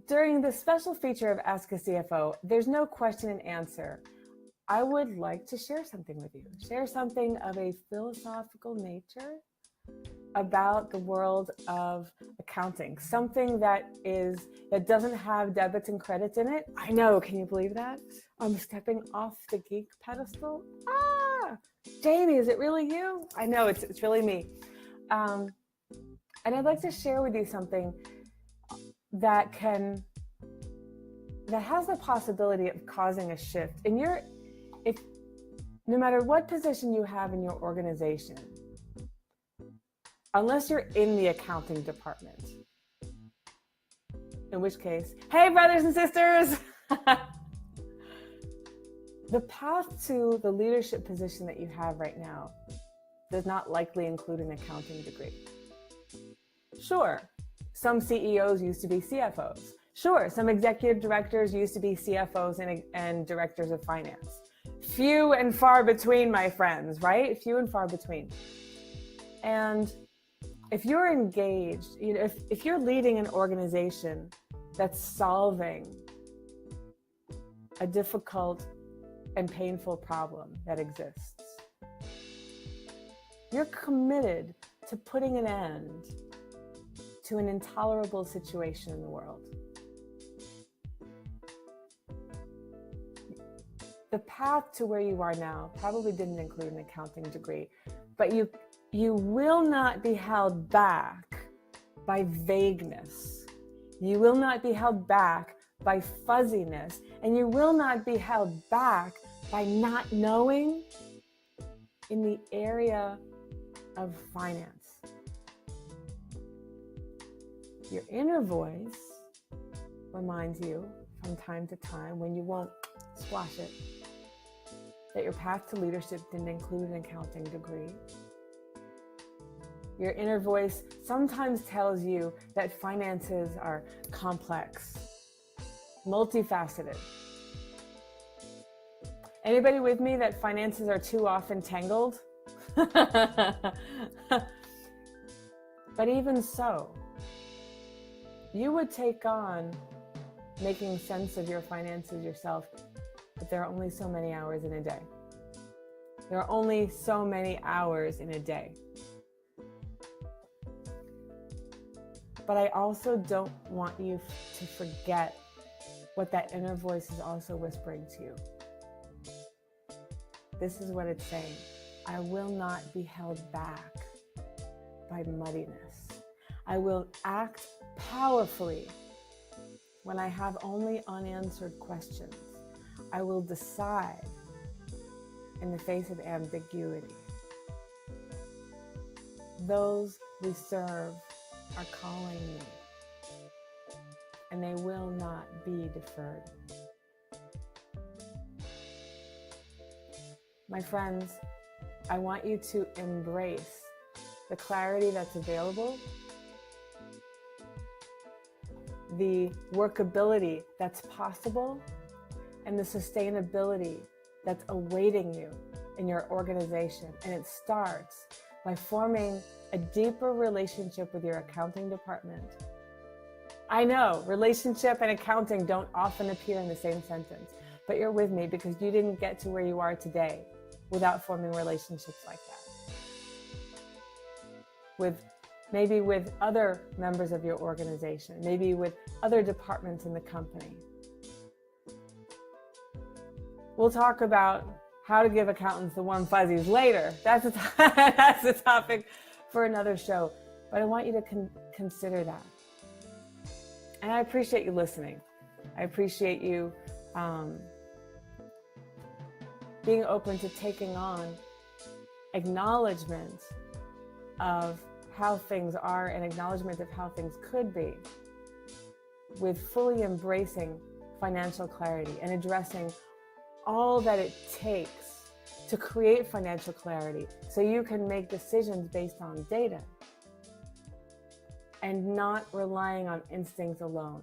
During the special feature of Ask a CFO, there's no question and answer. I would like to share something with you, share something of a philosophical nature about the world of accounting, something that doesn't have debits and credits in it. I know, can you believe that? I'm stepping off the geek pedestal. Jamie, is it really you? I know, it's really me. And I'd like to share with you something that has the possibility of causing a shift in no matter what position you have in your organization, unless you're in the accounting department, in which case, hey brothers and sisters, the path to the leadership position that you have right now does not likely include an accounting degree. Sure, some CEOs used to be CFOs. Sure, some executive directors used to be CFOs and directors of finance. Few and far between, my friends, right? Few and far between. And if you're engaged, if you're leading an organization that's solving a difficult and painful problem that exists, you're committed to putting an end to an intolerable situation in the world. The path to where you are now probably didn't include an accounting degree, but you will not be held back by vagueness. You will not be held back by fuzziness, and you will not be held back by not knowing in the area of finance. Your inner voice reminds you from time to time, when you won't squash it, that your path to leadership didn't include an accounting degree. Your inner voice sometimes tells you that finances are complex, multifaceted. Anybody with me that finances are too often tangled? But even so, you would take on making sense of your finances yourself, but there are only so many hours in a day. There are only so many hours in a day. But I also don't want you to forget what that inner voice is also whispering to you. This is what it's saying. I will not be held back by muddiness. I will act powerfully when I have only unanswered questions. I will decide in the face of ambiguity. Those we serve are calling me, and they will not be deferred. My friends, I want you to embrace the clarity that's available, the workability that's possible, and the sustainability that's awaiting you in your organization. And it starts by forming a deeper relationship with your accounting department. I know relationship and accounting don't often appear in the same sentence, but you're with me because you didn't get to where you are today without forming relationships like that. Maybe with other members of your organization, maybe with other departments in the company. We'll talk about how to give accountants the warm fuzzies later. That's a topic for another show. But I want you to consider that. And I appreciate you listening. I appreciate you being open to taking on acknowledgement of how things are and acknowledgement of how things could be, with fully embracing financial clarity and addressing all that it takes to create financial clarity so you can make decisions based on data and not relying on instincts alone.